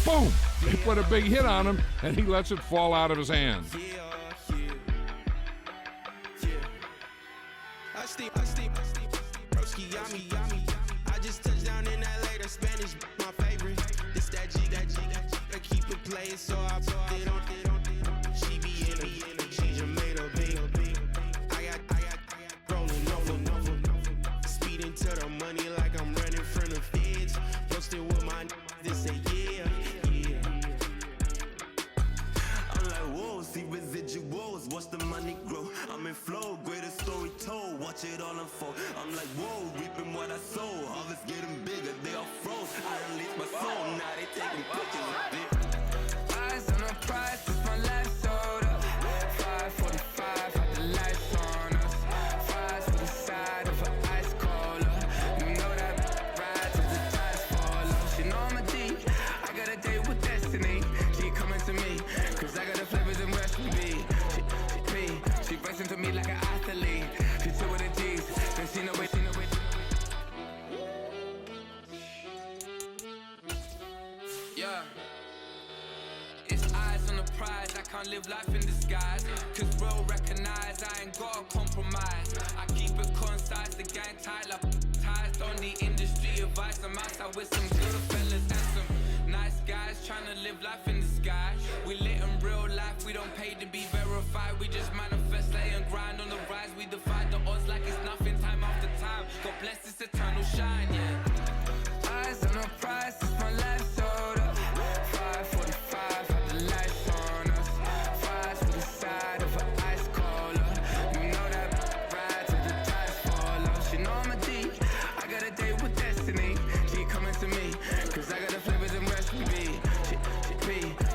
boom! They put a big hit on him, and he lets it fall out of his hand. I just touched down in LA, the Spanish, my favorite. This that G, I keep it playing, so I put it on. She be in me, she just made a big. I got rolling over, speeding to the money like I'm running from the feds. Posted with my this say yeah. I'm like, whoa, see residuals, watch the money grow. I'm in flow, greatest story told, watch it all unfold. I'm like, whoa, reaping what I sow. Harvest getting bigger, they all froze. I release my soul, now they taking pictures of it. Eyes on the prize, it's my life sold up. 545, had the lights on us. Fries for the side of an ice cola. You know that ride till the tires fall off. She know I'm a D, I got a date with destiny. She coming to me, cause I got the flavors and recipe. She racing to me like an athlete. She took with the G's, then she know it. Yeah. It's eyes on the prize, I can't live life in disguise. Cause real recognize I ain't gotta compromise. I keep it concise, the gang tight like ties. Don't need industry advice, I'm outside with some good fellas and some nice guys trying to live life in the sky. We lit in real life, we don't pay to be verified. We just manifest, lay and grind on the rise. We defy the odds like it's nothing, time after time. God bless this eternal shine, yeah. Eyes on the prize, it's my life sold up. 545, had the lights on us. Fries for the side of an ice cola. You know that ride till the tires fall off. She know I'm a D, I got a date with destiny. She coming to me, cause I got the flavors and recipe.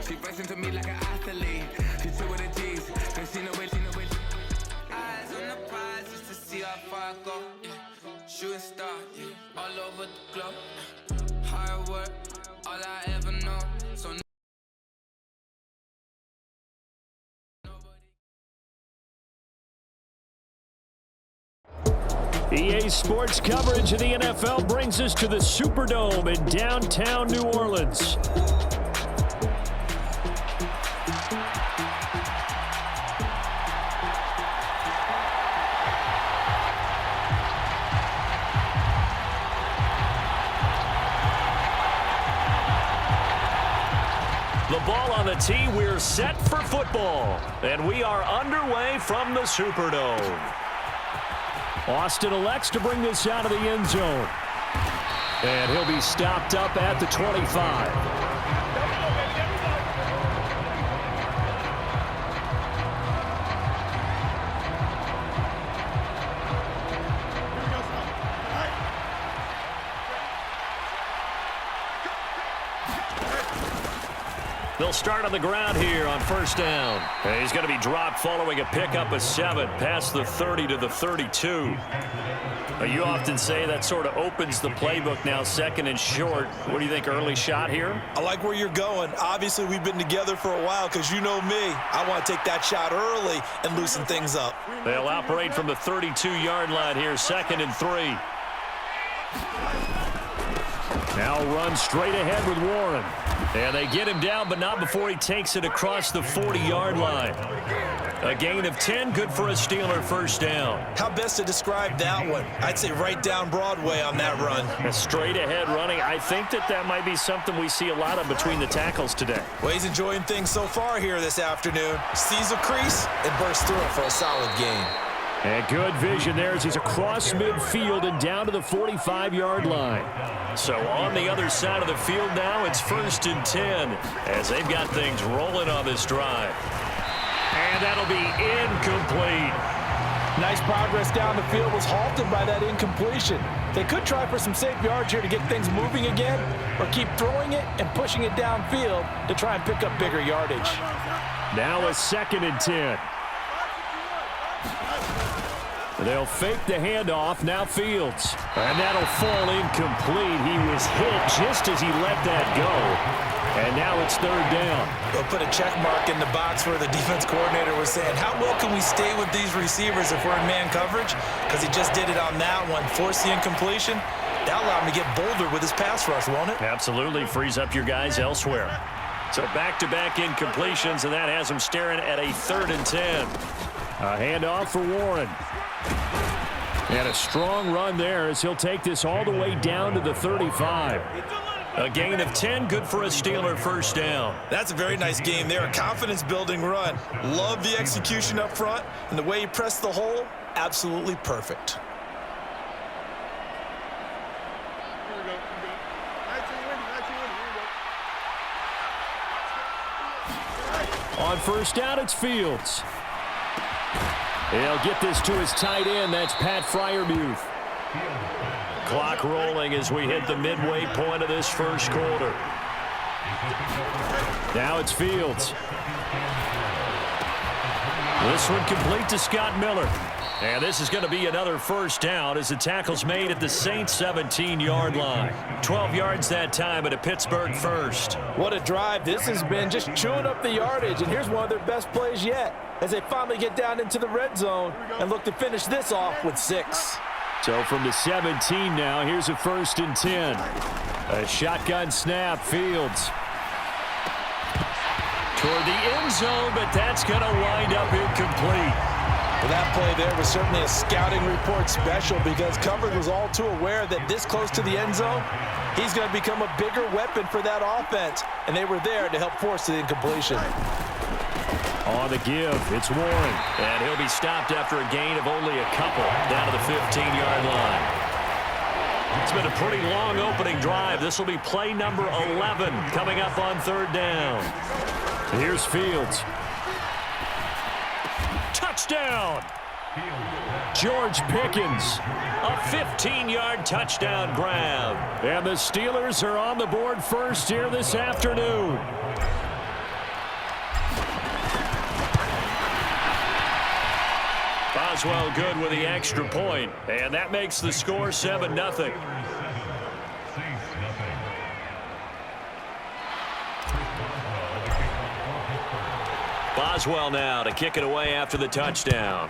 She racing to me like an athlete. She took with the G's, then she know it. Eyes on the prize just to see how far I go. Yeah. Shooting star, yeah. All over the globe. Hard work, all I ever know. So EA Sports coverage of the NFL brings us to the Superdome in downtown New Orleans. The ball on the tee, we're set for football. And we are underway from the Superdome. Austin elects to bring this out of the end zone. And he'll be stopped up at the 25. They'll start on the ground here on first down. And he's going to be dropped following a pickup of 7 past the 30 to the 32. You often say that sort of opens the playbook now, second and short. What do you think, early shot here? I like where you're going. Obviously, we've been together for a while because you know me. I want to take that shot early and loosen things up. They'll operate from the 32-yard line here, second and 3. Now run straight ahead with Warren. And they get him down, but not before he takes it across the 40-yard line. A gain of 10, good for a Steeler first down. How best to describe that one? I'd say right down Broadway on that run. A straight ahead running. I think that might be something we see a lot of between the tackles today. Well, he's enjoying things so far here this afternoon. Sees a crease and bursts through it for a solid gain. And good vision there as he's across midfield and down to the 45-yard line. So on the other side of the field now, it's first and 10 as they've got things rolling on this drive. And that'll be incomplete. Nice progress down the field was halted by that incompletion. They could try for some safe yards here to get things moving again, or keep throwing it and pushing it downfield to try and pick up bigger yardage. Now a second and 10. They'll fake the handoff, now Fields. And that'll fall incomplete. He was hit just as he let that go. And now it's third down. They'll put a check mark in the box where the defense coordinator was saying, how well can we stay with these receivers if we're in man coverage? Because he just did it on that one. Forced the incompletion. That'll allow him to get bolder with his pass rush, won't it? Absolutely. Frees up your guys elsewhere. So back-to-back incompletions, and that has him staring at a 3rd and 10. A handoff for Warren. And a strong run there as he'll take this all the way down to the 35. A gain of 10, good for a Steeler first down. That's a very nice game there. A confidence-building run. Love the execution up front, and the way he pressed the hole, absolutely perfect. On first down, it's Fields. He'll get this to his tight end. That's Pat Freiermuth. Clock rolling as we hit the midway point of this first quarter. Now it's Fields. This one complete to Scott Miller. And this is going to be another first down as the tackle's made at the Saints' 17-yard line. 12 yards that time at a Pittsburgh first. What a drive this has been, just chewing up the yardage. And here's one of their best plays yet as they finally get down into the red zone and look to finish this off with 6. So from the 17 now, here's a 1st and 10. A shotgun snap, Fields. Toward the end zone, but that's going to wind up incomplete. Well, that play there was certainly a scouting report special because coverage was all too aware that this close to the end zone, he's going to become a bigger weapon for that offense, and they were there to help force the incompletion. On the give, it's Warren. And he'll be stopped after a gain of only a couple down to the 15-yard line. It's been a pretty long opening drive. This will be play number 11 coming up on 3rd down. Here's Fields. Touchdown! George Pickens. A 15-yard touchdown grab. And the Steelers are on the board first here this afternoon. Boswell good with the extra point, and that makes the score 7-0. Boswell now to kick it away after the touchdown.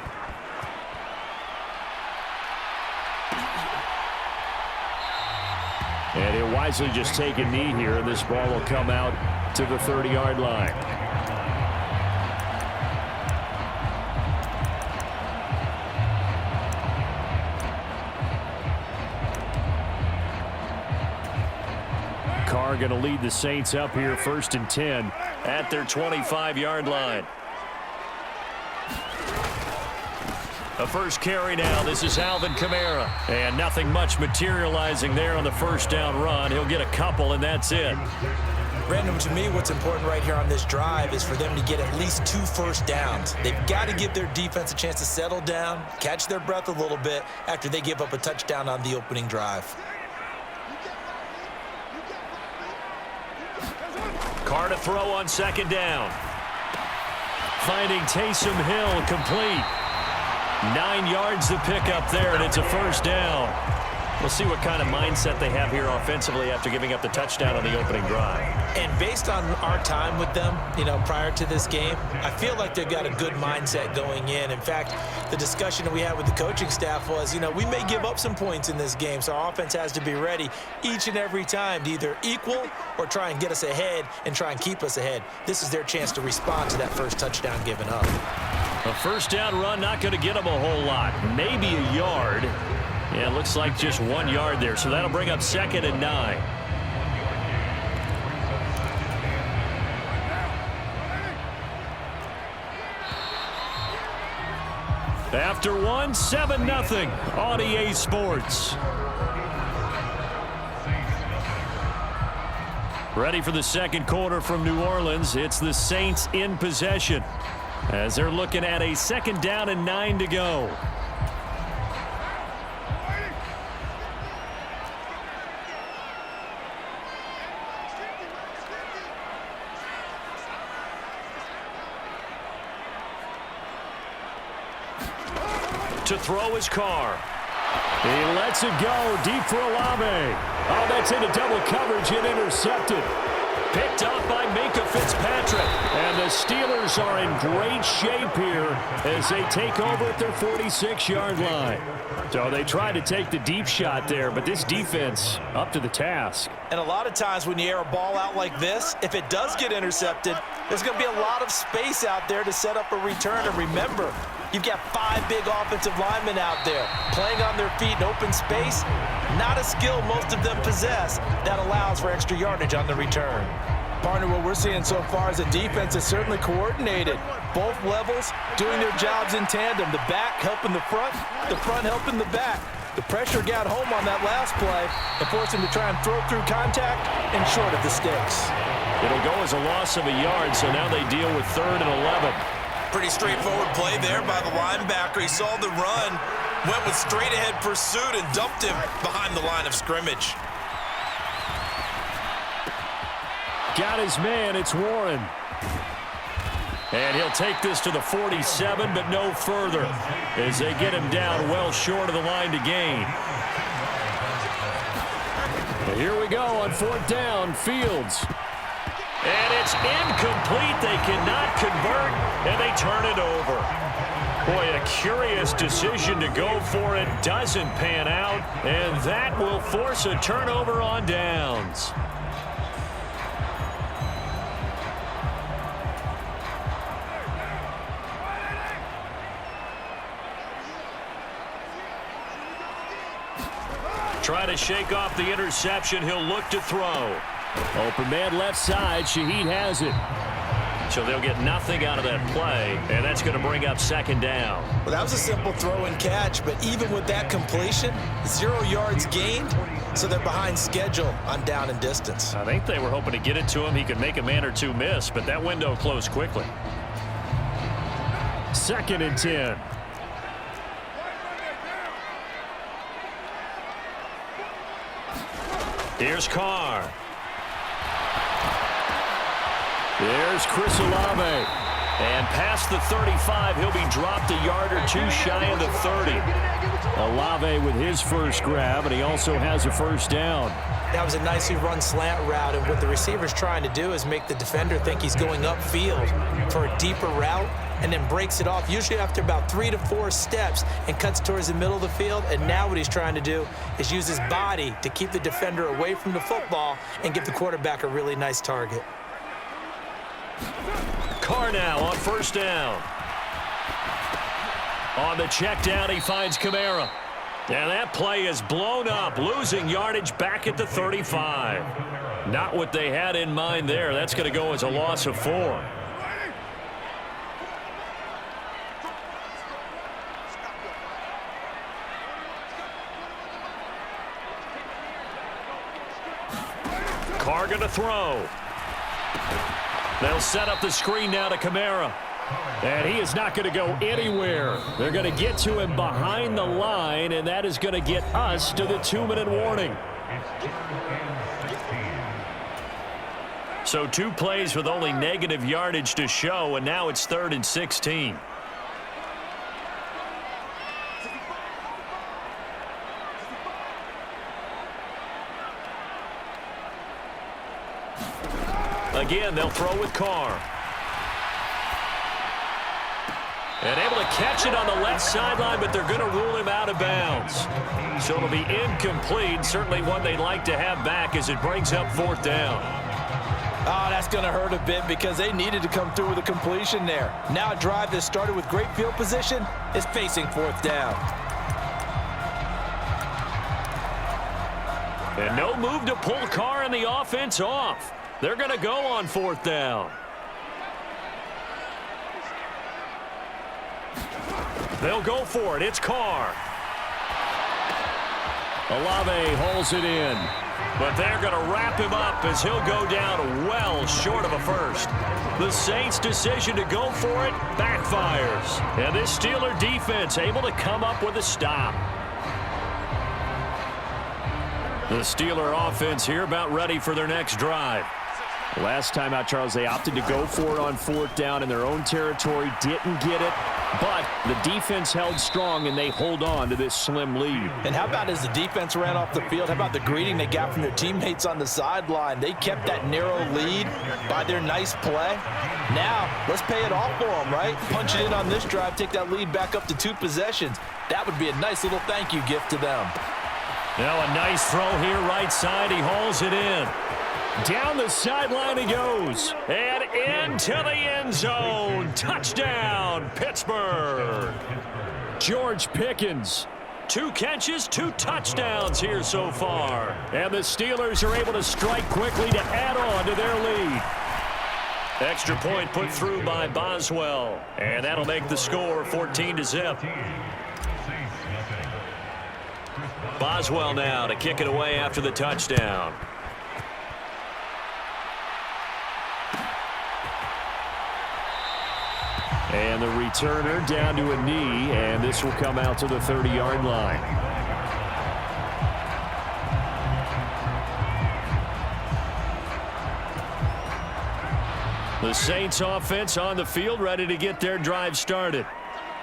And he'll wisely just take a knee here, and this ball will come out to the 30-yard line. Carr going to lead the Saints up here, 1st and 10. At their 25-yard line. A first carry now. This is Alvin Kamara. And nothing much materializing there on the first down run. He'll get a couple, and that's it. Brandon, to me, what's important right here on this drive is for them to get at least 2 first downs. They've got to give their defense a chance to settle down, catch their breath a little bit after they give up a touchdown on the opening drive. Carr to throw on 2nd down. Finding Taysom Hill complete. 9 yards to pick up there, and it's a first down. We'll see what kind of mindset they have here offensively after giving up the touchdown on the opening drive. And based on our time with them, prior to this game, I feel like they've got a good mindset going in. In fact, the discussion that we had with the coaching staff was, we may give up some points in this game, so our offense has to be ready each and every time to either equal or try and get us ahead and try and keep us ahead. This is their chance to respond to that first touchdown given up. A first down run, not going to get them a whole lot. Maybe a yard. Yeah, it looks like just 1 yard there, so that'll bring up 2nd and 9. After 1, 7-0 on EA Sports. Ready for the second quarter from New Orleans. It's the Saints in possession as they're looking at a 2nd down and 9 to go. To throw his Carr. He lets it go deep for Olave. Oh, that's into double coverage and intercepted. Picked off by Minka Fitzpatrick. And the Steelers are in great shape here as they take over at their 46-yard line. So they tried to take the deep shot there, but this defense up to the task. And a lot of times when you air a ball out like this, if it does get intercepted, there's going to be a lot of space out there to set up a return. And remember, you've got 5 big offensive linemen out there playing on their feet in open space. Not a skill most of them possess that allows for extra yardage on the return. Partner, what we're seeing so far is a defense is certainly coordinated. Both levels doing their jobs in tandem. The back helping the front helping the back. The pressure got home on that last play and forced him to try and throw through contact and short of the sticks. It'll go as a loss of a yard, so now they deal with 3rd and 11. Pretty straightforward play there by the linebacker. He saw the run, went with straight-ahead pursuit, and dumped him behind the line of scrimmage. Got his man, it's Warren. And he'll take this to the 47, but no further as they get him down well short of the line to gain. And here we go on 4th down, Fields. And it's incomplete. They cannot convert, and they turn it over. Boy, a curious decision to go for it. Doesn't pan out, and that will force a turnover on downs. Try to shake off the interception. He'll look to throw. Open man left side. Shaheed has it. So they'll get nothing out of that play, and that's going to bring up 2nd down. Well, that was a simple throw and catch, but even with that completion, 0 yards gained, so they're behind schedule on down and distance. I think they were hoping to get it to him. He could make a man or two miss, but that window closed quickly. 2nd and 10. Here's Carr. There's Chris Olave. And past the 35, he'll be dropped a yard or two shy of the 30. Olave with his first grab, and he also has a 1st down. That was a nicely run slant route, and what the receiver's trying to do is make the defender think he's going upfield for a deeper route, and then breaks it off, usually after about 3 to 4 steps, and cuts towards the middle of the field. And now what he's trying to do is use his body to keep the defender away from the football and give the quarterback a really nice target. Carr now on 1st down. On the check down, he finds Kamara. And that play is blown up, losing yardage back at the 35. Not what they had in mind there. That's going to go as a loss of 4. Carr going to throw. They'll set up the screen now to Kamara. And he is not going to go anywhere. They're going to get to him behind the line, and that is going to get us to the 2-minute warning. So 2 plays with only negative yardage to show, and now it's 3rd and 16. Again, they'll throw with Carr. And able to catch it on the left sideline, but they're going to rule him out of bounds. So it'll be incomplete. Certainly one they'd like to have back as it brings up 4th down. Oh, that's going to hurt a bit because they needed to come through with a completion there. Now a drive that started with great field position is facing 4th down. And no move to pull Carr and the offense off. They're going to go on 4th down. They'll go for it. It's Carr. Olave holds it in. But they're going to wrap him up as he'll go down well short of a 1st. The Saints' decision to go for it backfires. And this Steeler defense able to come up with a stop. The Steeler offense here about ready for their next drive. Last time out, Charles, they opted to go for it on 4th down in their own territory. Didn't get it. But the defense held strong, and they hold on to this slim lead. And how about as the defense ran off the field, how about the greeting they got from their teammates on the sideline? They kept that narrow lead by their nice play. Now, let's pay it off for them, right? Punch it in on this drive, take that lead back up to 2 possessions. That would be a nice little thank you gift to them. Now a nice throw here right side. He hauls it in. Down the sideline he goes. And into the end zone. Touchdown, Pittsburgh. George Pickens. 2 catches, 2 touchdowns here so far. And the Steelers are able to strike quickly to add on to their lead. Extra point put through by Boswell. And that'll make the score 14-0. Boswell now to kick it away after the touchdown. And the returner down to a knee, and this will come out to the 30-yard line. The Saints offense on the field, ready to get their drive started.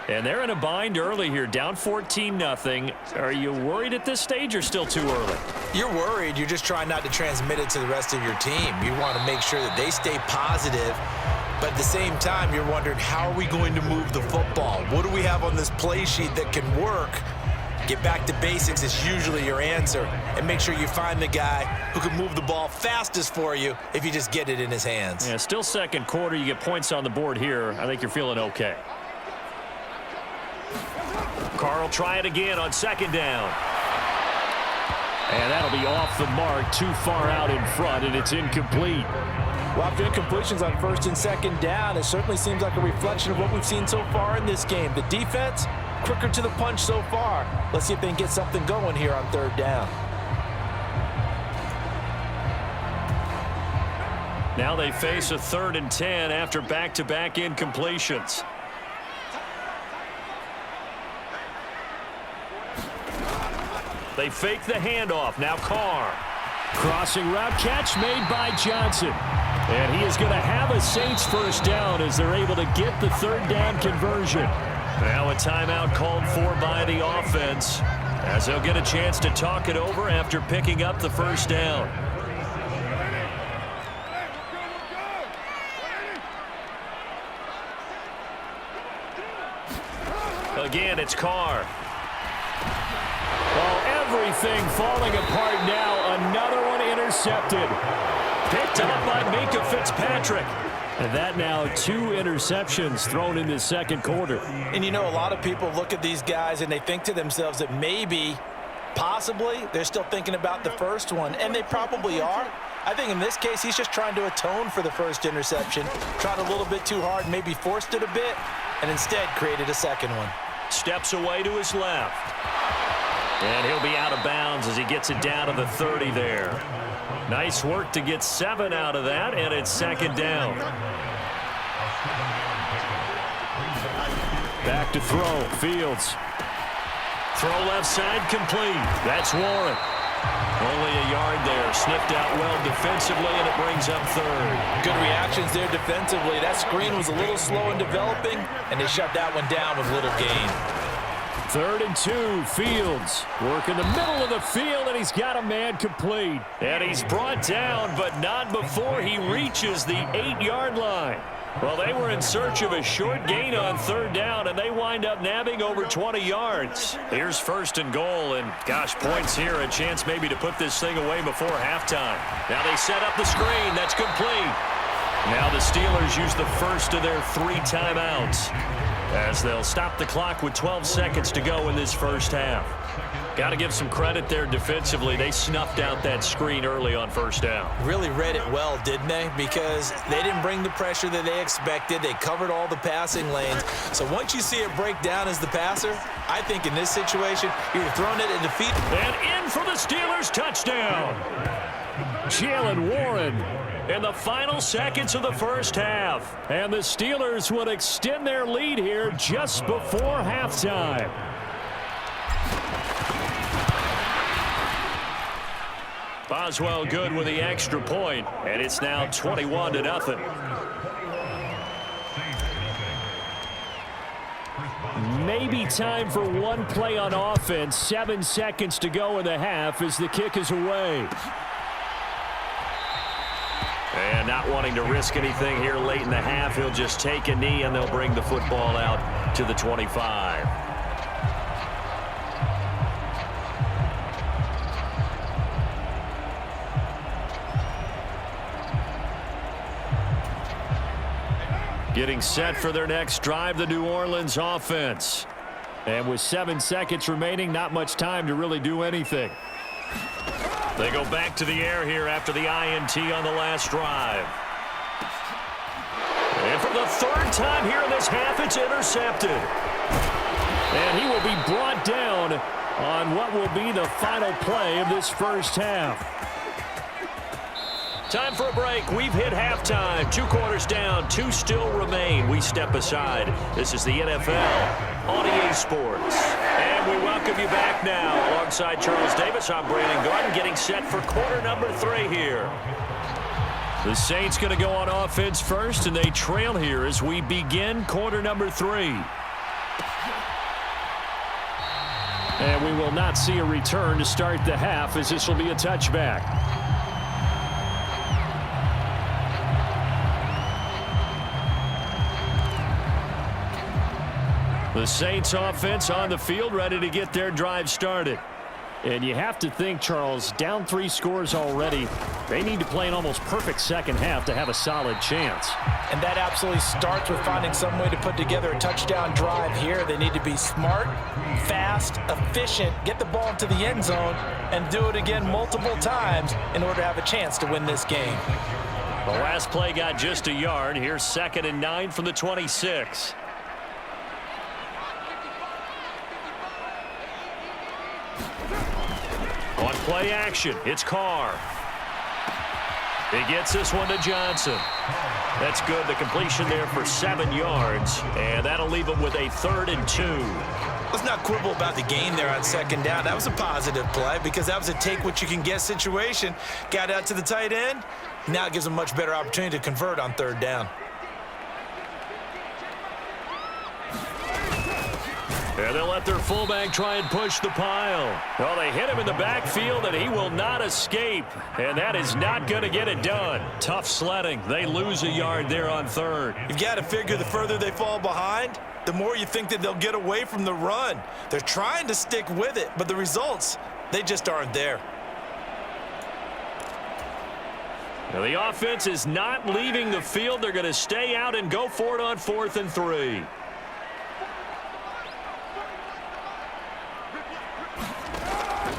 And they're in a bind early here, down 14-0. Are you worried at this stage or still too early? You're worried. You're just trying not to transmit it to the rest of your team. You want to make sure that they stay positive. But at the same time, you're wondering, how are we going to move the football? What do we have on this play sheet that can work? Get back to basics is usually your answer. And make sure you find the guy who can move the ball fastest for you if you just get it in his hands. Yeah, still second quarter. You get points on the board here. I think you're feeling okay. Carl try it again on second down. And that'll be off the mark, too far out in front, and it's incomplete. Well, after incompletions on first and second down, it certainly seems like a reflection of what we've seen so far in this game. The defense, quicker to the punch so far. Let's see if they can get something going here on third down. Now they face a 3rd and 10 after back-to-back incompletions. They fake the handoff. Now Carr. Crossing route catch made by Johnson. And he is going to have a Saints first down as they're able to get the 3rd down conversion. Now a timeout called for by the offense as they'll get a chance to talk it over after picking up the first down. Again, it's Carr. Well, everything falling apart now. Another one intercepted. Picked up by Minka Fitzpatrick. And that now 2 interceptions thrown in the second quarter. And you know, a lot of people look at these guys and they think to themselves that maybe, possibly, they're still thinking about the first one. And they probably are. I think in this case, he's just trying to atone for the first interception. Tried a little bit too hard, maybe forced it a bit, and instead created a second one. Steps away to his left. And he'll be out of bounds as he gets it down to the 30 there. Nice work to get 7 out of that, and it's second down. Back to throw. Fields. Throw left side complete. That's Warren. Only a yard there. Sniffed out well defensively, and it brings up 3rd. Good reactions there defensively. That screen was a little slow in developing, and they shut that one down with little gain. 3rd and 2. Fields work in the middle of the field, and he's got a man complete. And he's brought down, but not before he reaches the 8-yard line. Well, they were in search of a short gain on 3rd down, and they wind up nabbing over 20 yards. Here's 1st and goal, and gosh, points here, a chance maybe to put this thing away before halftime. Now they set up the screen. That's complete. Now the Steelers use the first of their 3 timeouts as they'll stop the clock with 12 seconds to go in this first half. Got to give some credit there defensively. They snuffed out that screen early on 1st down. Really read it well, didn't they? Because they didn't bring the pressure that they expected. They covered all the passing lanes. So once you see it break down as the passer, I think in this situation, you're throwing it at defeat. And in for the Steelers touchdown. Jalen Warren. In the final seconds of the first half. And the Steelers would extend their lead here just before halftime. Boswell good with the extra point, and it's now 21-0. maybe time for one play on offense. 7 seconds to go in the half as the kick is away. And not wanting to risk anything here late in the half, he'll just take a knee and they'll bring the football out to the 25. Getting set for their next drive, the New Orleans offense. And with 7 seconds remaining, not much time to really do anything. They go back to the air here after the INT on the last drive. And for the third time here in this half, it's intercepted. And he will be brought down on what will be the final play of this first half. Time for a break. We've hit halftime. 2 quarters down. 2 still remain. We step aside. This is the NFL on EA Sports. And we welcome you back now. Alongside Charles Davis, I'm Brandon Garden, getting set for quarter number 3 here. The Saints going to go on offense first, and they trail here as we begin quarter number 3. And we will not see a return to start the half, as this will be a touchback. The Saints offense on the field, ready to get their drive started. And you have to think, Charles, down 3 scores already. They need to play an almost perfect second half to have a solid chance. And that absolutely starts with finding some way to put together a touchdown drive here. They need to be smart, fast, efficient, get the ball into the end zone, and do it again multiple times in order to have a chance to win this game. The last play got just a yard. Here's 2nd and 9 from the 26. On play action, it's Carr. He gets this one to Johnson. That's good. The completion there for 7 yards, and that'll leave him with a 3rd and 2. Let's not quibble about the gain there on 2nd down. That was a positive play because that was a take-what-you-can-get situation. Got out to the tight end. Now it gives them a much better opportunity to convert on 3rd down. And they'll let their fullback try and push the pile. Well, they hit him in the backfield, and he will not escape. And that is not going to get it done. Tough sledding. They lose a yard there on 3rd. You've got to figure the further they fall behind, the more you think that they'll get away from the run. They're trying to stick with it, but the results, they just aren't there. Now, the offense is not leaving the field. They're going to stay out and go for it on 4th and 3.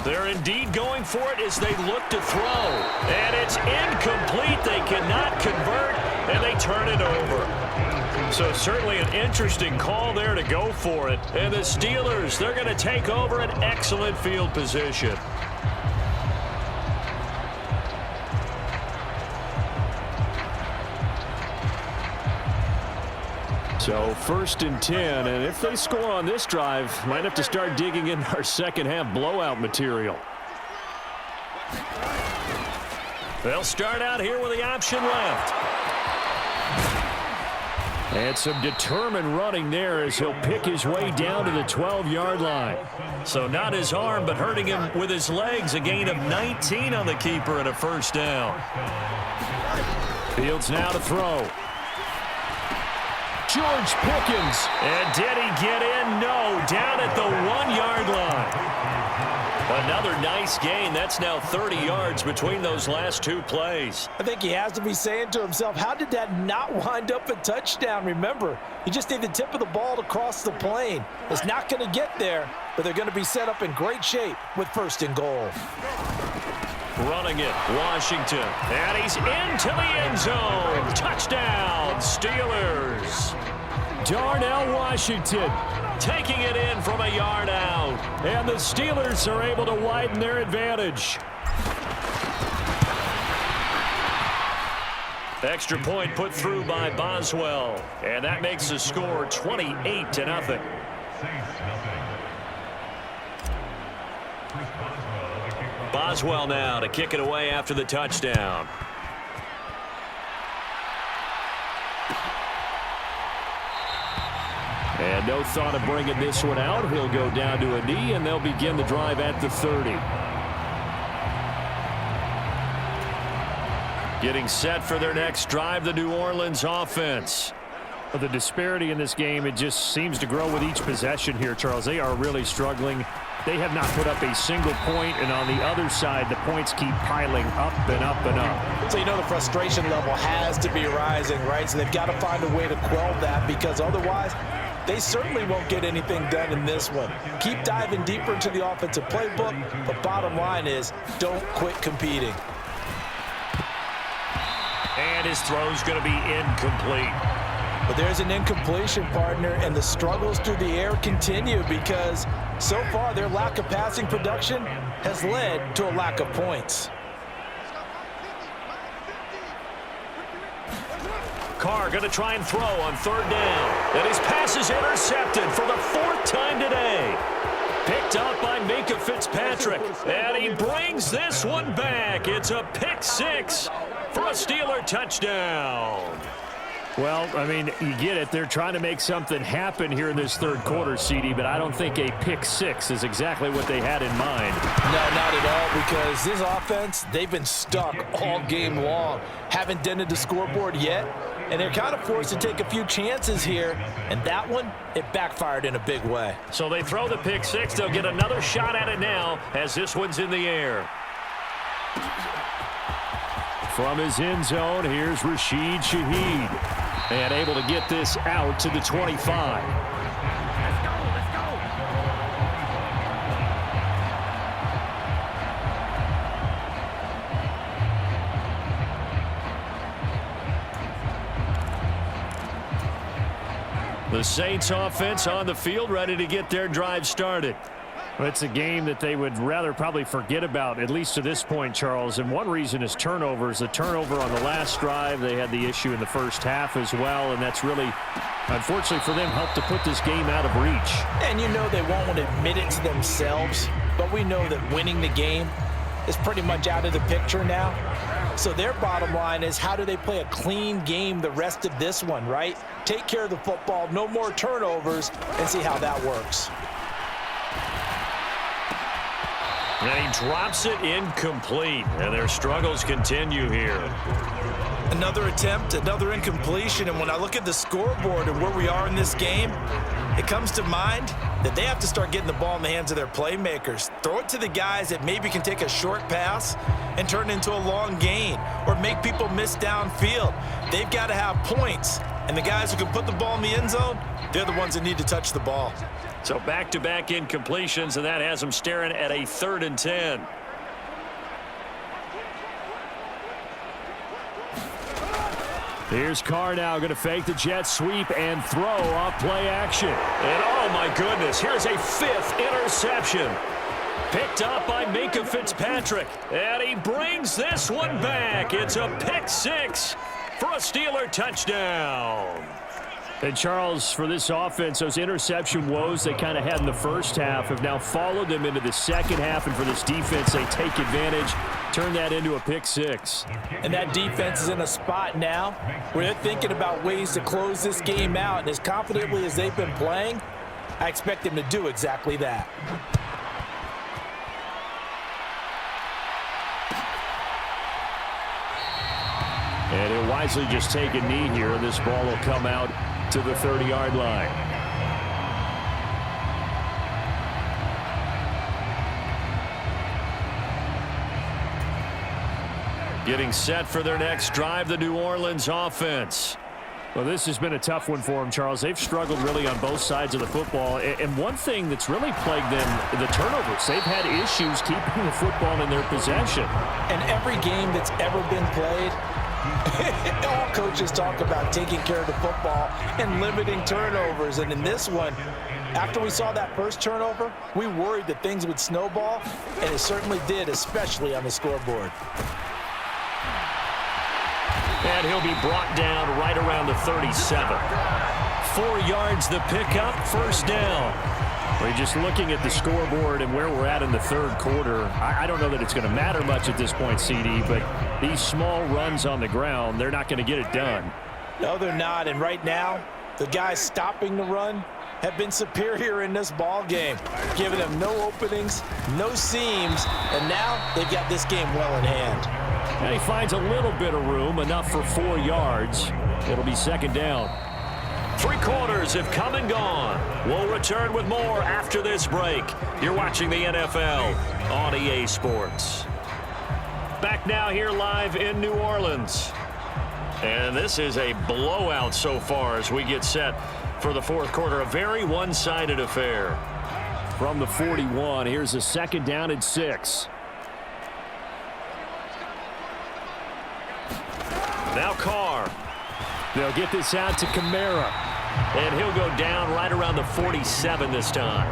They're indeed going for it as they look to throw. And it's incomplete. They cannot convert, and they turn it over. So certainly an interesting call there to go for it. And the Steelers, they're going to take over an excellent field position. So 1st and 10, and if they score on this drive, might have to start digging in our second half blowout material. They'll start out here with the option left. And some determined running there as he'll pick his way down to the 12-yard line. So not his arm, but hurting him with his legs. A gain of 19 on the keeper and a 1st down. Fields now to throw. George Pickens. And did he get in? No. Down at the 1-yard line. Another nice gain. That's now 30 yards between those last 2 plays. I think he has to be saying to himself, how did that not wind up a touchdown? Remember, you just need the tip of the ball to cross the plane. It's not going to get there, but they're going to be set up in great shape with 1st and goal. Running it, Washington. And he's into the end zone. Touchdown, Steelers. Darnell Washington taking it in from a yard out. And the Steelers are able to widen their advantage. Extra point put through by Boswell. And that makes the score 28-0. Boswell now to kick it away after the touchdown. And no thought of bringing this one out. He'll go down to a knee, and they'll begin the drive at the 30. Getting set for their next drive, the New Orleans offense. The disparity in this game, it just seems to grow with each possession here, Charles. They are really struggling. They have not put up a single point, and on the other side, the points keep piling up and up and up. So you know the frustration level has to be rising, right? So they've got to find a way to quell that, because otherwise they certainly won't get anything done in this one. Keep diving deeper into the offensive playbook, but bottom line is don't quit competing. And his throw's going to be incomplete. But there's an incompletion, partner, and the struggles through the air continue because so far their lack of passing production has led to a lack of points. Carr going to try and throw on 3rd down. And his pass is intercepted for the 4th time today. Picked up by Minkah Fitzpatrick. And he brings this one back. It's a pick 6 for a Steeler touchdown. Well, I mean, you get it. They're trying to make something happen here in this 3rd quarter, CD, but I don't think a pick 6 is exactly what they had in mind. No, not at all, because this offense, they've been stuck all game long. Haven't dented the scoreboard yet, and they're kind of forced to take a few chances here, and that one, it backfired in a big way. So they throw the pick 6. They'll get another shot at it now as this one's in the air. From his end zone, here's Rashid Shaheed. And able to get this out to the 25. Let's go. The Saints offense on the field, ready to get their drive started. Well, it's a game that they would rather probably forget about, at least to this point, Charles. And one reason is turnovers. The turnover on the last drive, they had the issue in the first half as well, and that's really, unfortunately for them, helped to put this game out of reach. And you know they won't admit it to themselves, but we know that winning the game is pretty much out of the picture now. So their bottom line is, how do they play a clean game the rest of this one, right? Take care of the football, no more turnovers, and see how that works. And he drops it incomplete, and their struggles continue here. Another attempt, another incompletion, and when I look at the scoreboard and where we are in this game, it comes to mind that they have to start getting the ball in the hands of their playmakers. Throw it to the guys that maybe can take a short pass and turn it into a long gain or make people miss downfield. They've got to have points, and the guys who can put the ball in the end zone, they're the ones that need to touch the ball. So back-to-back incompletions, and that has them staring at a 3rd and 10. Here's Carr now going to fake the jet sweep and throw off play action. And oh my goodness, here's a 5th interception. Picked up by Minkah Fitzpatrick. And he brings this one back. It's a pick 6 for a Steeler touchdown. And Charles, for this offense, those interception woes they kind of had in the first half have now followed them into the second half. And for this defense, they take advantage, turn that into a pick 6. And that defense is in a spot now where they're thinking about ways to close this game out. And as confidently as they've been playing, I expect them to do exactly that. And he'll wisely just take a knee here. This ball will come out to the 30-yard line. Getting set for their next drive, the New Orleans offense. Well, this has been a tough one for them, Charles. They've struggled really on both sides of the football. And one thing that's really plagued them, the turnovers. They've had issues keeping the football in their possession. And every game that's ever been played, all coaches talk about taking care of the football and limiting turnovers. And in this one, after we saw that first turnover, we worried that things would snowball, and it certainly did, especially on the scoreboard. And he'll be brought down right around the 37. 4 yards the pickup, 1st down. We're just looking at the scoreboard and where we're at in the 3rd quarter. I don't know that it's going to matter much at this point, CD, but these small runs on the ground, they're not going to get it done. No, they're not. And right now, the guys stopping the run, have been superior in this ball game, giving them no openings, no seams, and now they've got this game well in hand. And he finds a little bit of room, enough for 4 yards. It'll be second down. 3 quarters have come and gone. We'll return with more after this break. You're watching the NFL on EA Sports. Back now here live in New Orleans. And this is a blowout so far as we get set for the fourth quarter. A very one-sided affair. From the 41, here's a second down and 6. Now Carr. They'll get this out to Kamara. And he'll go down right around the 47 this time.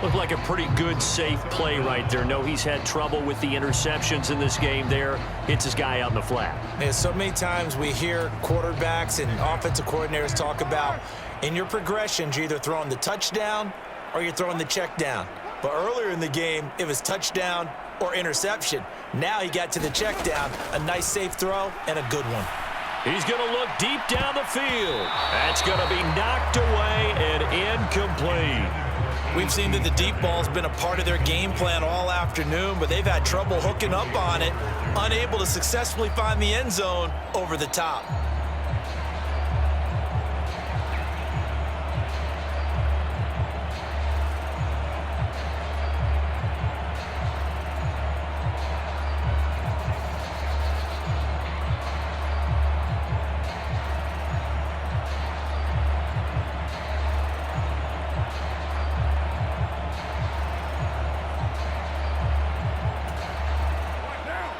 Looked like a pretty good, safe play right there. No, he's had trouble with the interceptions in this game there. Hits his guy out in the flat. And so many times we hear quarterbacks and offensive coordinators talk about in your progressions, you're either throwing the touchdown or you're throwing the check down. But earlier in the game, it was touchdown or interception. Now he got to the check down, a nice safe throw and a good one. He's going to look deep down the field. That's going to be knocked away and incomplete. We've seen that the deep ball's been a part of their game plan all afternoon, but they've had trouble hooking up on it, unable to successfully find the end zone over the top.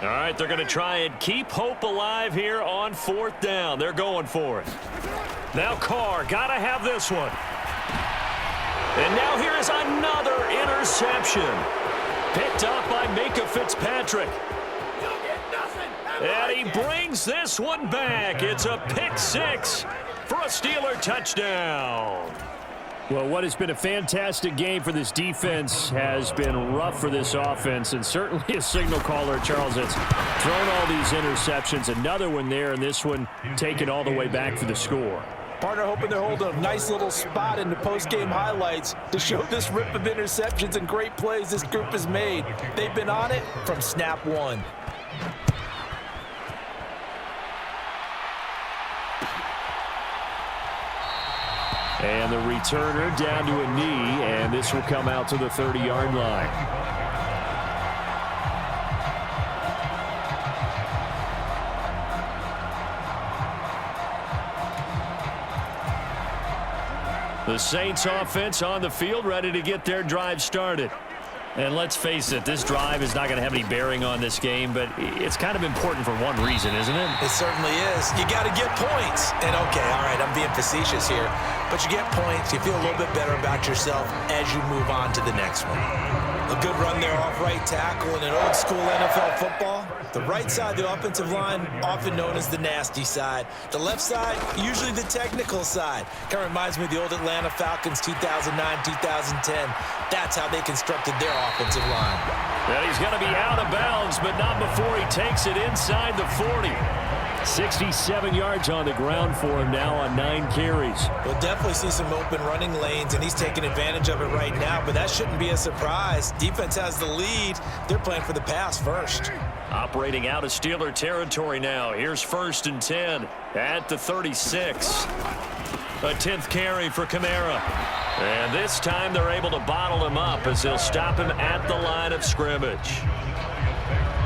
All right, they're going to try and keep hope alive here on fourth down. They're going for it. Now Carr, got to have this one. And now here is another interception. Picked up by Micah Fitzpatrick. And he brings this one back. It's a pick 6 for a Steeler touchdown. Well, what has been a fantastic game for this defense has been rough for this offense, and certainly a signal caller, Charles, that's thrown all these interceptions. Another one there, and this one taken all the way back for the score. Partner hoping they're holding a nice little spot in the post-game highlights to show this rip of interceptions and great plays this group has made. They've been on it from snap one. And the returner down to a knee, and this will come out to the 30-yard line. The Saints offense on the field, ready to get their drive started. And let's face it, this drive is not going to have any bearing on this game, but it's kind of important for one reason, isn't it? It certainly is. You got to get points. And, okay, all right, I'm being facetious here. But you get points, you feel a little bit better about yourself as you move on to the next one. A good run there off right tackle in an old-school NFL football. The right side, the offensive line, often known as the nasty side. The left side, usually the technical side. Kind of reminds me of the old Atlanta Falcons 2009, 2010. That's how they constructed their offensive line. And he's going to be out of bounds, but not before he takes it inside the 40. 67 yards on the ground for him now on 9 carries. We'll definitely see some open running lanes, and he's taking advantage of it right now, but that shouldn't be a surprise. Defense has the lead. They're playing for the pass first. Operating out of Steeler territory now. Here's 1st and 10 at the 36. A 10th carry for Kamara. And this time they're able to bottle him up as they'll stop him at the line of scrimmage.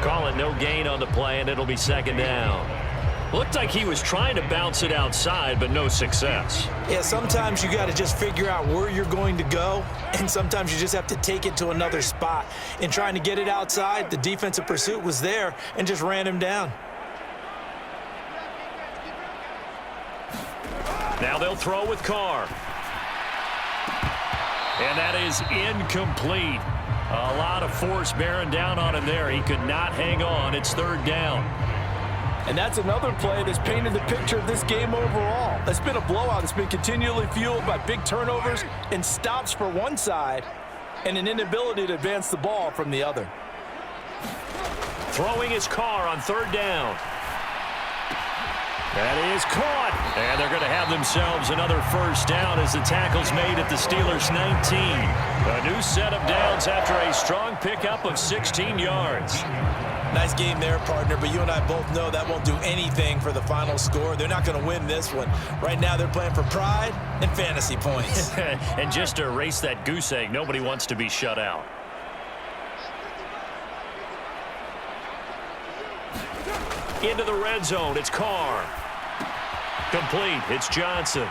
Call it no gain on the play, and it'll be second down. Looked like he was trying to bounce it outside, but no success. Yeah, sometimes you got to just figure out where you're going to go, and sometimes you just have to take it to another spot. In trying to get it outside, the defensive pursuit was there and just ran him down. Now they'll throw with Carr. And that is incomplete. A lot of force bearing down on him there. He could not hang on. It's 3rd down. And that's another play that's painted the picture of this game overall. It's been a blowout. It's been continually fueled by big turnovers and stops for one side and an inability to advance the ball from the other. Throwing his Carr on 3rd down. That is caught. And they're going to have themselves another first down as the tackle's made at the Steelers' 19. A new set of downs after a strong pickup of 16 yards. Nice game there, partner, but you and I both know that won't do anything for the final score. They're not going to win this one. Right now they're playing for pride and fantasy points. And just to erase that goose egg, nobody wants to be shut out. Into the red zone, it's Carr. Complete, it's Johnson.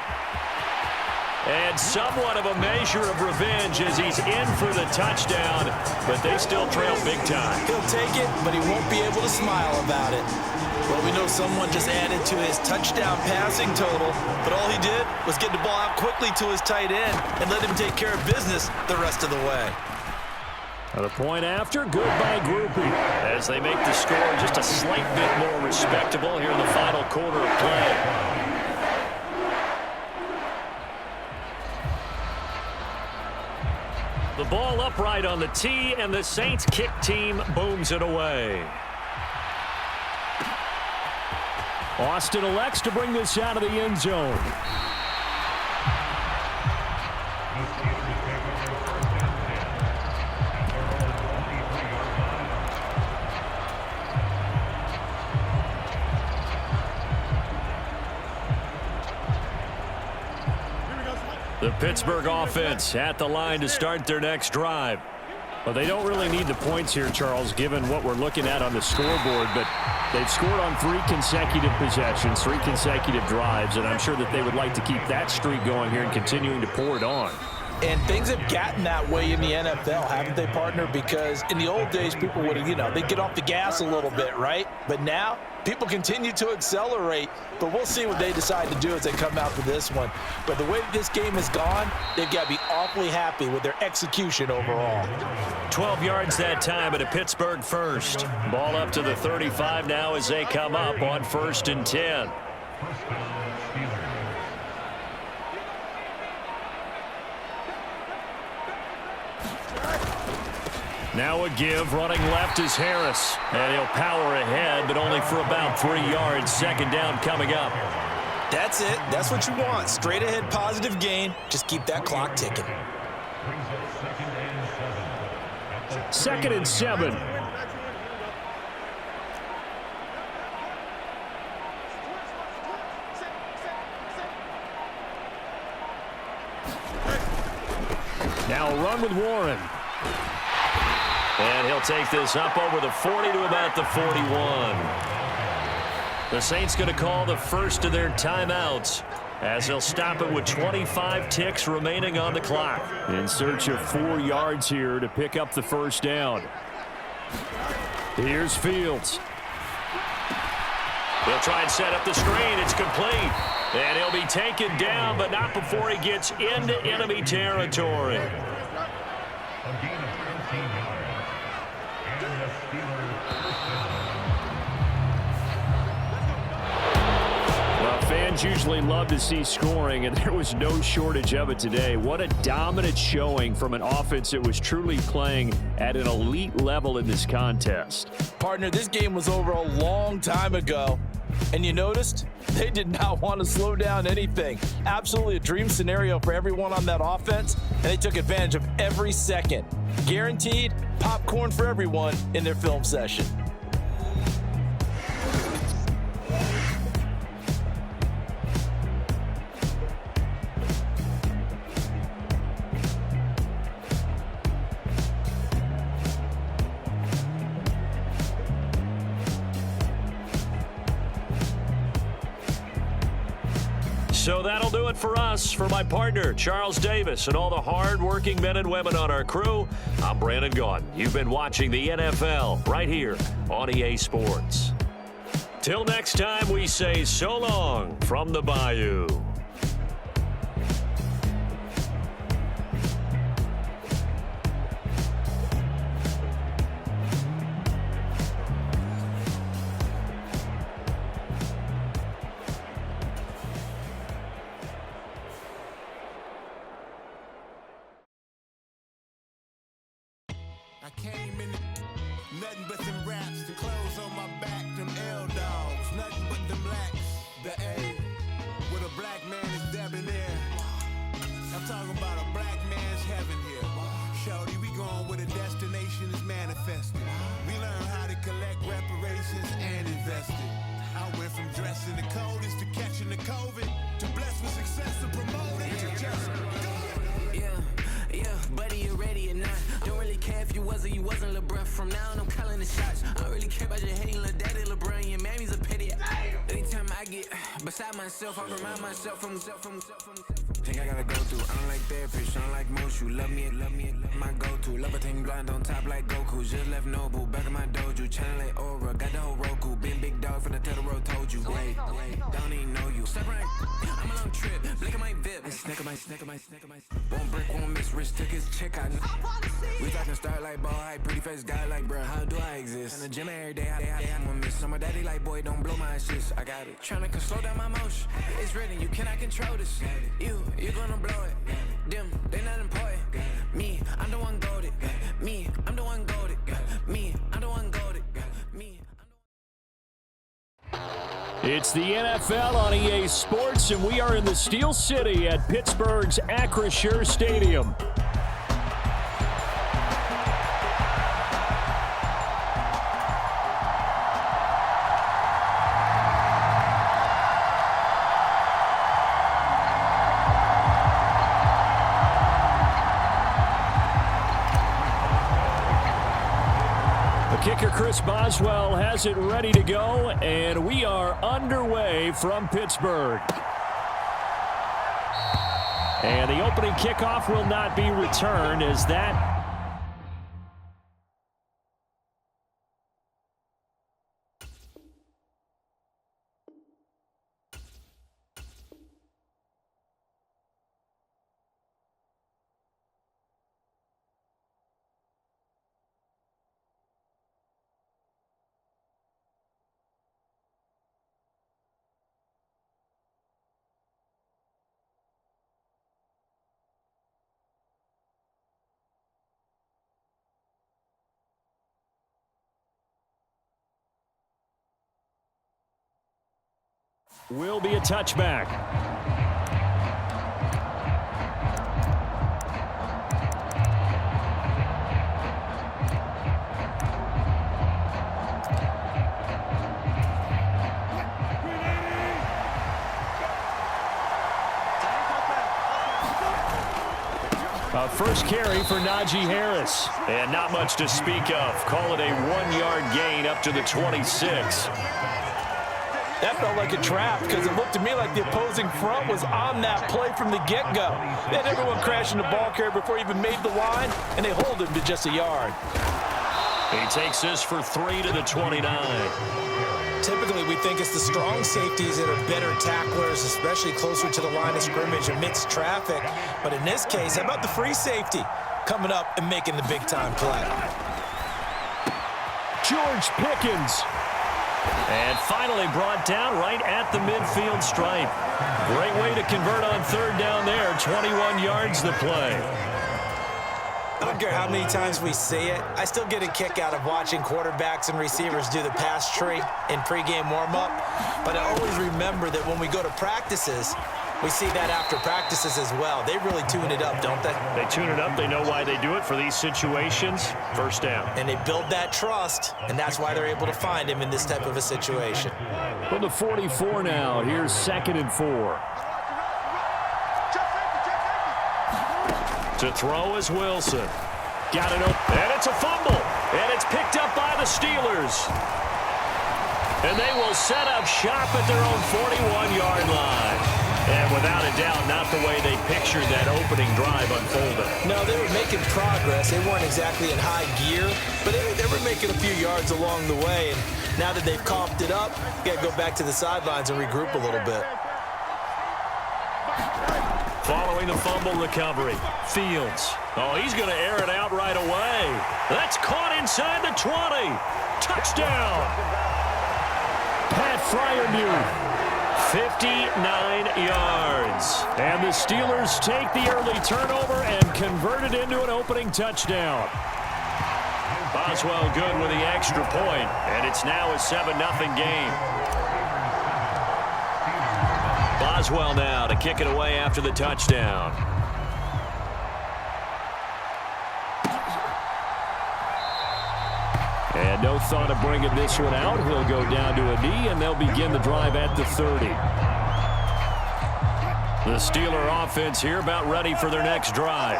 And somewhat of a measure of revenge as he's in for the touchdown, but they still trail big time. He'll take it, but he won't be able to smile about it. Well, we know someone just added to his touchdown passing total, but all he did was get the ball out quickly to his tight end and let him take care of business the rest of the way. The point after, good by Groupie, as they make the score just a slight bit more respectable here in the final quarter of play. The ball upright on the tee, and the Saints kick team booms it away. Austin elects to bring this out of the end zone. The Pittsburgh offense at the line to start their next drive. Well, they don't really need the points here, Charles, given what we're looking at on the scoreboard, but they've scored on 3 consecutive possessions, 3 consecutive drives, and I'm sure that they would like to keep that streak going here and continuing to pour it on. And things have gotten that way in the NFL, haven't they, partner? Because in the old days, people would have, they'd get off the gas a little bit, right? But now, people continue to accelerate, but we'll see what they decide to do as they come out for this one. But the way this game has gone, they've got to be awfully happy with their execution overall. 12 yards that time at a Pittsburgh first. Ball up to the 35 now as they come up on 1st and 10. Now a give, running left is Harris. And he'll power ahead, but only for about 3 yards. 2nd down coming up. That's it. That's what you want. Straight ahead positive gain. Just keep that clock ticking. 2nd and 7. Now a run with Warren. And he'll take this up over the 40 to about the 41. The Saints going to call the first of their timeouts as they'll stop it with 25 ticks remaining on the clock. In search of 4 yards here to pick up the first down. Here's Fields. He'll try and set up the screen. It's complete. And he'll be taken down, but not before he gets into enemy territory. Fans usually love to see scoring, and there was no shortage of it today. What a dominant showing from an offense that was truly playing at an elite level in this contest. Partner, this game was over a long time ago, and you noticed they did not want to slow down anything. Absolutely a dream scenario for everyone on that offense, and they took advantage of every second. Guaranteed popcorn for everyone in their film session. So that'll do it for us. For my partner, Charles Davis, and all the hard-working men and women on our crew, I'm Brandon Gaudin. You've been watching the NFL right here on EA Sports. Till next time, we say so long from the Bayou. I came in nothing but them raps, the clothes on my back, them L dogs, nothing but them blacks. The A, with a black man is debonair. I'm talking about a black man's heaven here. Shorty, we going where the destination is manifested. We learn how to collect reparations and invest it. I went from dressing the coldest to catching the COVID, to blessed with success and promoting to just go. Yeah, buddy, you ready or not? Don't really care if you was or you wasn't, lil' bruh. From now on, I'm calling the shots. I don't really care about your hating, lil' daddy, LeBron. Your mammy's a pity. Anytime I get beside myself, I remind myself from. Think I gotta go through. I don't like therapy, I don't like most. You love me, my go-to. Love a thing blind on top like Goku. Just left Noble, back in my dojo. Channel like Aura, got the whole Roku. Been big dog from the Tether Road, told you. Wait, don't even know you. Step right, I'm a long trip. Blink of my VIP. Snack of my. Won't break, won't miss. Rich took his check out. We talking start like ball high, pretty face guy like bruh. How do I exist? In the gym every day, I won't miss. So my daddy like, boy, don't blow my assist. I got it. Tryna slow down my motion. It's written, you cannot control this. You gonna blow it. Them, they not important. Me, I'm the one goated. Me, I'm the one goated. Me, I'm the one goated. Me, I'm the one. It's the NFL on EA Sports, and we are in the Steel City at Pittsburgh's Acrisure Stadium. Kicker Chris Boswell has it ready to go, and we are underway from Pittsburgh. And the opening kickoff will not be returned as that will be a touchback. First carry for Najee Harris. And not much to speak of. Call it a 1-yard gain up to the 26. That felt like a trap because it looked to me like the opposing front was on that play from the get-go. They had everyone crashing the ball carrier before he even made the line, and they hold him to just a yard. He takes this for 3 to the 29. Typically, we think it's the strong safeties that are better tacklers, especially closer to the line of scrimmage amidst traffic. But in this case, how about the free safety coming up and making the big-time play? George Pickens. And finally brought down right at the midfield stripe. Great way to convert on third down there. 21 yards the play. I don't care how many times we see it. I still get a kick out of watching quarterbacks and receivers do the pass tree in pregame warm-up. But I always remember that when we go to practices, we see that after practices as well. They really tune it up, don't they? They tune it up. They know why they do it for these situations. First down. And they build that trust, and that's why they're able to find him in this type of a situation. From the 44 now, here's 2nd and 4. To throw is Wilson. Got it open. And it's a fumble. And it's picked up by the Steelers. And they will set up shop at their own 41-yard line. And without a doubt, not the way they pictured that opening drive unfolded. No, they were making progress. They weren't exactly in high gear, but they were making a few yards along the way. And now that they've coughed it up, you got to go back to the sidelines and regroup a little bit. Following the fumble recovery, Fields. Oh, he's going to air it out right away. That's caught inside the 20. Touchdown. Pat Fryermuth. 59 yards. And the Steelers take the early turnover and convert it into an opening touchdown. Boswell good with the extra point, and it's now a 7-0 game. Boswell now to kick it away after the touchdown. And no thought of bringing this one out. He'll go down to a knee, and they'll begin the drive at the 30. The Steeler offense here about ready for their next drive.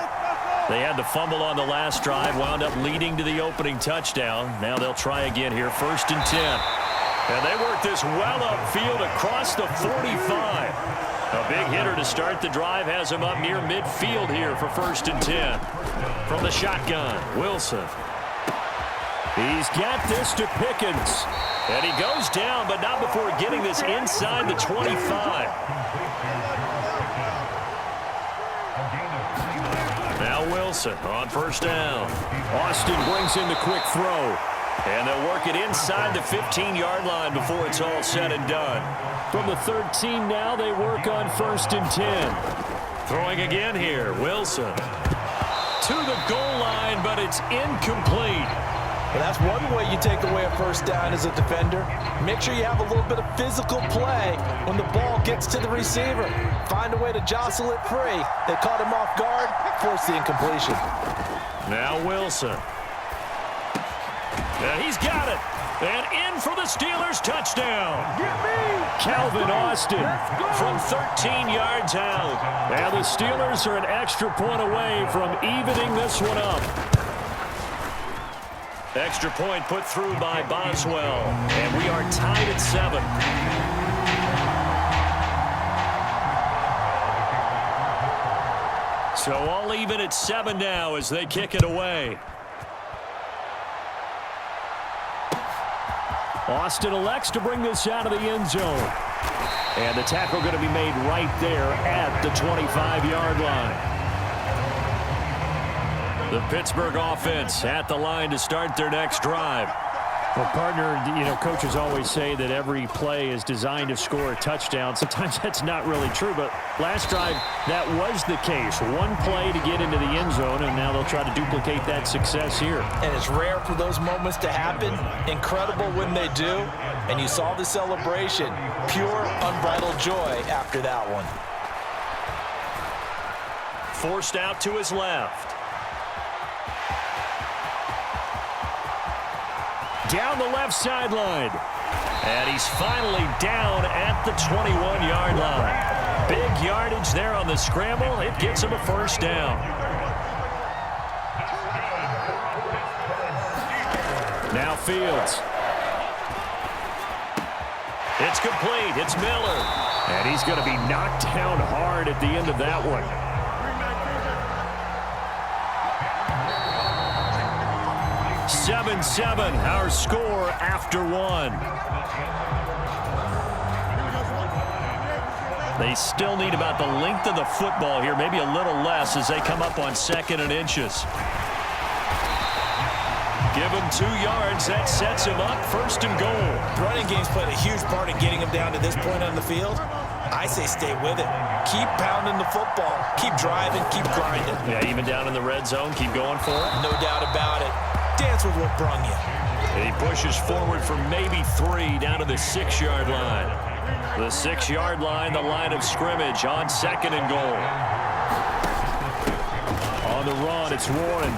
They had the fumble on the last drive, wound up leading to the opening touchdown. Now they'll try again here, 1st and 10. And they work this well upfield across the 45. A big hitter to start the drive has him up near midfield here for 1st and 10. From the shotgun, Wilson. He's got this to Pickens. And he goes down, but not before getting this inside the 25. Now Wilson on 1st down. Austin brings in the quick throw. And they'll work it inside the 15-yard line before it's all said and done. From the 13 now, they work on 1st and 10. Throwing again here, Wilson. To the goal line, but it's incomplete. Well, that's one way you take away a 1st down as a defender. Make sure you have a little bit of physical play when the ball gets to the receiver. Find a way to jostle it free. They caught him off guard, forced the incompletion. Now Wilson. And he's got it. And in for the Steelers touchdown. Calvin Austin From 13 yards out. And the Steelers are an extra point away from evening this one up. Extra point put through by Boswell. And we are tied at 7. So all even at 7 now as they kick it away. Austin elects to bring this out of the end zone. And the tackle going to be made right there at the 25-yard line. The Pittsburgh offense at the line to start their next drive. Well, partner, coaches always say that every play is designed to score a touchdown. Sometimes that's not really true, but last drive, that was the case. One play to get into the end zone, and now they'll try to duplicate that success here. And it's rare for those moments to happen. Incredible when they do. And you saw the celebration. Pure, unbridled joy after that one. Forced out to his left. Down the left sideline. And he's finally down at the 21-yard line. Big yardage there on the scramble. It gets him a 1st down. Now Fields. It's complete. It's Miller. And he's going to be knocked down hard at the end of that one. Seven, our score after 1. They still need about the length of the football here, maybe a little less as they come up on 2nd and inches. Give him 2 yards. That sets him up 1st and goal. The running game's played a huge part in getting him down to this point on the field. I say stay with it. Keep pounding the football. Keep driving. Keep grinding. Yeah, even down in the red zone, keep going for it. No doubt about it. Dance with what brung you. And he pushes forward for maybe 3 down to the 6-yard line. The 6-yard line, the line of scrimmage on 2nd and goal. On the run, it's Warren.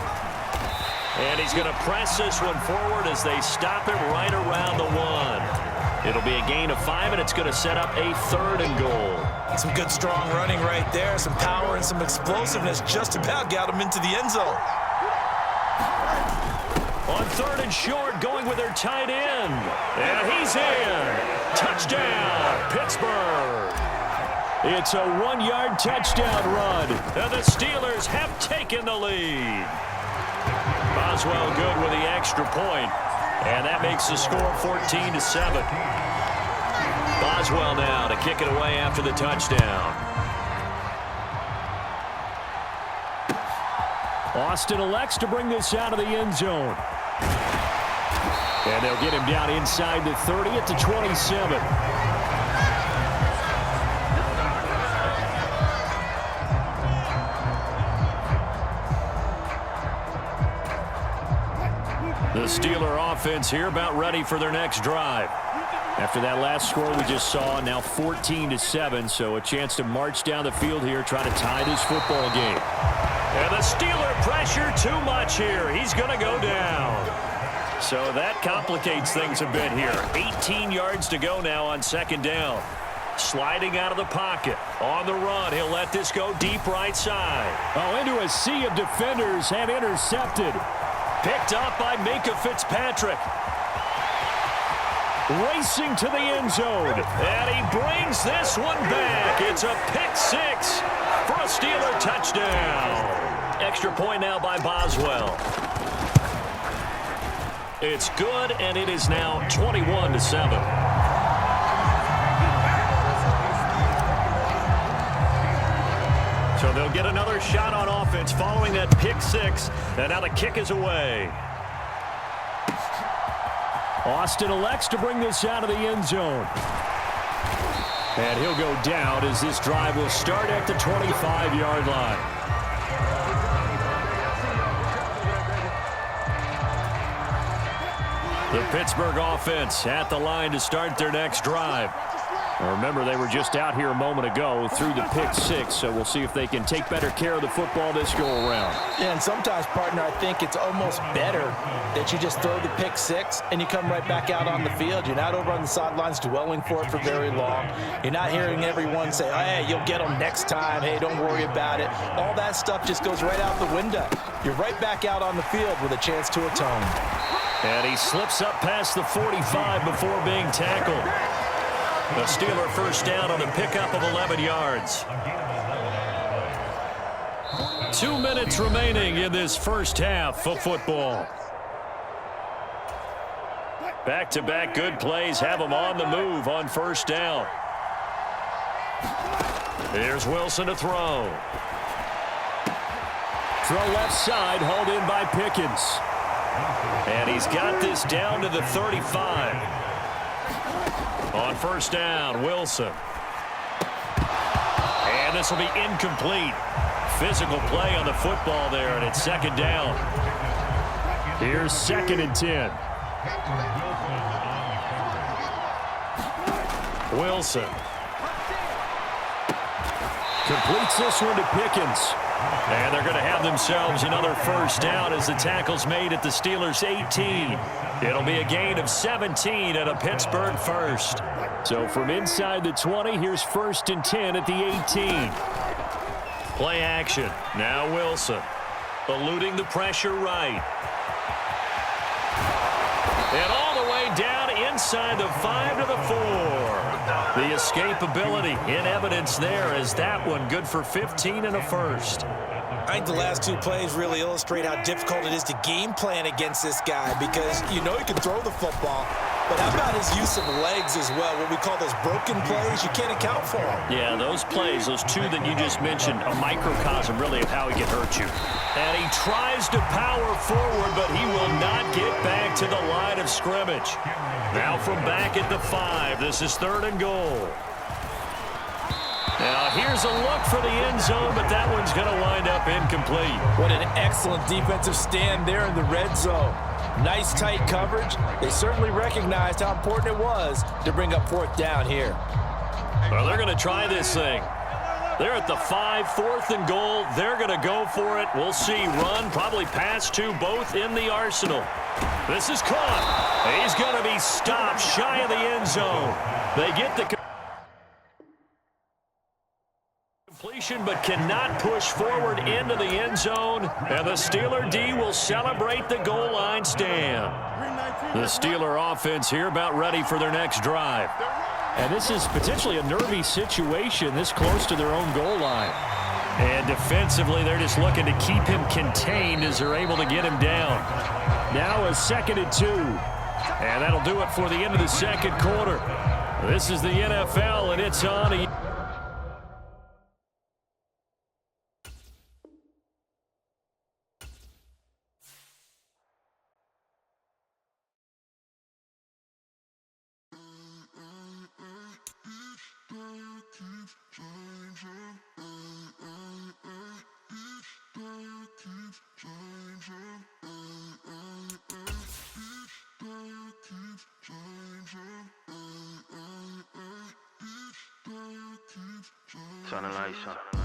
And he's going to press this one forward as they stop him right around the 1. It'll be a gain of 5, and it's going to set up a 3rd and goal. Some good, strong running right there. Some power and some explosiveness just about got him into the end zone. On 3rd and short, going with their tight end. And he's in. Touchdown, Pittsburgh. It's a 1-yard touchdown run. And the Steelers have taken the lead. Boswell good with the extra point. And that makes the score 14-7. Boswell now to kick it away after the touchdown. Austin elects to bring this out of the end zone. And they'll get him down inside the 30 at the 27. The Steeler offense here about ready for their next drive. After that last score we just saw, now 14-7, so a chance to march down the field here, trying to tie this football game. And the Steeler pressure too much here. He's going to go down. So that complicates things a bit here. 18 yards to go now on second down. Sliding out of the pocket. On the run, he'll let this go deep right side. Oh, into a sea of defenders and intercepted. Picked up by Minkah Fitzpatrick. Racing to the end zone. And he brings this one back. It's a pick six for a Steeler touchdown. Extra point now by Boswell. It's good, and it is now 21-7. So they'll get another shot on offense following that pick six. And now the kick is away. Austin elects to bring this out of the end zone. And he'll go down as this drive will start at the 25-yard line. The Pittsburgh offense at the line to start their next drive. Now remember, they were just out here a moment ago through the pick six, so we'll see if they can take better care of the football this go-around. Yeah, and sometimes, partner, I think it's almost better that you just throw the pick six and you come right back out on the field. You're not over on the sidelines dwelling for it for very long. You're not hearing everyone say, hey, you'll get them next time. Hey, don't worry about it. All that stuff just goes right out the window. You're right back out on the field with a chance to atone. And he slips up past the 45 before being tackled. The Steeler first down on a pickup of 11 yards. 2 minutes remaining in this first half of football. Back-to-back good plays have them on the move on first down. Here's Wilson to throw. Throw left side, hauled in by Pickens. And he's got this down to the 35. On first down, Wilson. And this will be incomplete. Physical play on the football there, and it's second down. Here's 2nd and 10. Wilson. Completes this one to Pickens. And they're going to have themselves another first down as the tackle's made at the Steelers' 18. It'll be a gain of 17 and a Pittsburgh first. So from inside the 20, here's 1st and 10 at the 18. Play action. Now Wilson. Eluding the pressure right. And all the way down inside the 5 to the 4. The escapability in evidence there as that one good for 15 and a first. I think the last two plays really illustrate how difficult it is to game plan against this guy because you know he can throw the football, but how about his use of legs as well, what we call those broken plays? You can't account for them. Yeah, those plays, those two that you just mentioned, a microcosm really of how he can hurt you. And he tries to power forward, but he will not get back to the line of scrimmage. Now from back at the 5, this is 3rd and goal. Now here's a look for the end zone, but that one's going to wind up incomplete. What an excellent defensive stand there in the red zone. Nice tight coverage. They certainly recognized how important it was to bring up 4th down here. Well, they're going to try this thing. They're at the 5, 4th and goal. They're going to go for it. We'll see. Run, probably pass to both in the arsenal. This is caught. He's going to be stopped shy of the end zone. They get the completion, but cannot push forward into the end zone. And the Steeler D will celebrate the goal line stand. The Steeler offense here about ready for their next drive. And this is potentially a nervy situation this close to their own goal line. And defensively, they're just looking to keep him contained as they're able to get him down. Now a 2nd and 2. And that'll do it for the end of the second quarter. This is the NFL, and it's on. Keep changing. Turn the lights on.